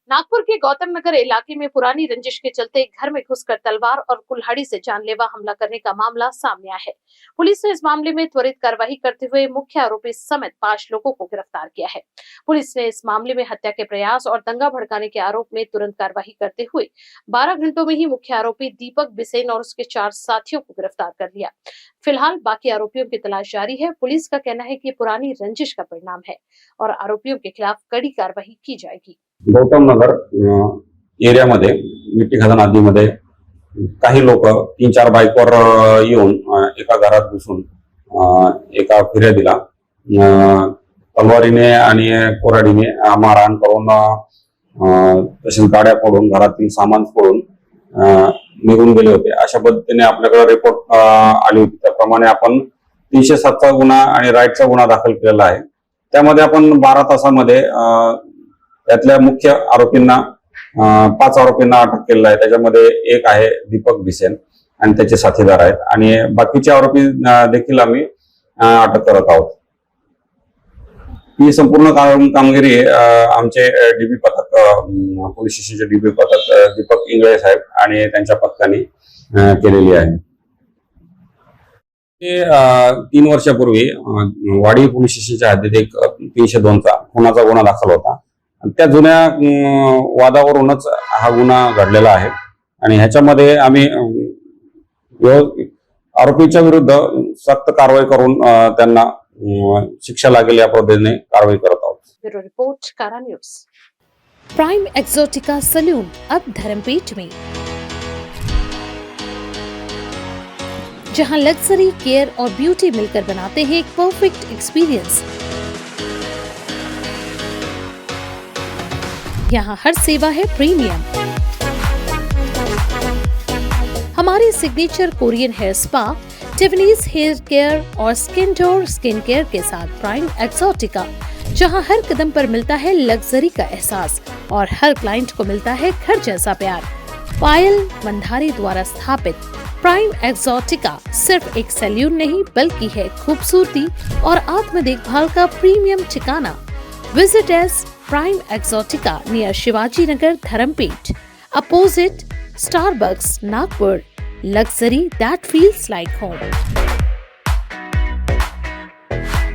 नागपुर के गौतम नगर इलाके में पुरानी रंजिश के चलते घर में घुसकर तलवार और कुल्हाड़ी से जानलेवा हमला करने का मामला सामने आया है। पुलिस ने इस मामले में त्वरित कार्रवाई करते हुए मुख्य आरोपी समेत 5 लोगों को गिरफ्तार किया है। पुलिस ने इस मामले में हत्या के प्रयास और दंगा भड़काने के आरोप में तुरंत कार्रवाई करते हुए 12 घंटों में ही मुख्य आरोपी दीपक बिसेन और उसके 4 साथियों को गिरफ्तार कर लिया। फिलहाल बाकी आरोपियों की तलाश जारी है। पुलिस का कहना है कि पुरानी रंजिश का परिणाम है और आरोपियों के खिलाफ कड़ी कार्रवाई की जाएगी। गौतम नगर एरियामध्ये मिठी खदान आदीमध्ये काही लोक 3-4 बाईकवर येऊन एका घरात घुसून एका फिर्यादीला तलवारीने आणि कोराडीने मारहाण करून तसेच गाड्या फोडून घरातील सामान फोडून निघून गेले होते। अशा पद्धतीने आपल्याकडे रिपोर्ट आली होती। त्याप्रमाणे आपण 307चा गुन्हा आणि राईटचा गुन्हा दाखल केलेला आहे। त्यामध्ये आपण 12 तासामध्ये यातल्या मुख्य आरोपींना 5 आरोपींना अटक केलेला आहे। त्याच्यामध्ये एक आहे दीपक बिसेन आणि त्याचे साथीदार आहेत आणि बाकीचे आरोपी देखील आम्ही अटक करत आहोत। ही संपूर्ण कामगिरी आमचे डीबी पथक पोलीस स्टेशनचे डीबी पथक दीपक इंगळे साहेब आणि त्यांच्या पथकाने केलेली आहे। 3 वर्षापूर्वी वाडी पोलीस स्टेशनच्या हद्दीत एक 302चा खुनाचा गुन्हा दाखल होता। त्या जुन्या वादावरूनच हा गुन्हा घडलेला आहे आणि ह्याच्यामध्ये आम्ही आरोपीच्या विरुद्ध सक्त कारवाई करून त्यांना शिक्षा लागेल या पद्धतीने कारवाई करत आहोत। ब्यूरो रिपोर्ट कारा न्यूज। प्राइम एक्सोटिका सैलून अब धर्मपेट में, जहां लग्जरी, केयर और ब्यूटी मिलकर बनाते हैं एक परफेक्ट एक्सपीरियंस। यहाँ हर सेवा है प्रीमियम। हमारे signature Korean hair spa, Tiffany's hair care और स्किन केयर के साथ प्राइम एक्सोटिका, जहां हर कदम पर मिलता है लग्जरी का एहसास और हर क्लाइंट को मिलता है घर जैसा प्यार। पायल मंधारी द्वारा स्थापित प्राइम एक्सोटिका सिर्फ एक सैलून नहीं बल्कि है खूबसूरती और आत्म देखभाल का प्रीमियम ठिकाना। Visit S Prime Exotica near Shivaji Nagar, Dharampet, opposite Starbucks, Nagpur. Luxury that feels like home.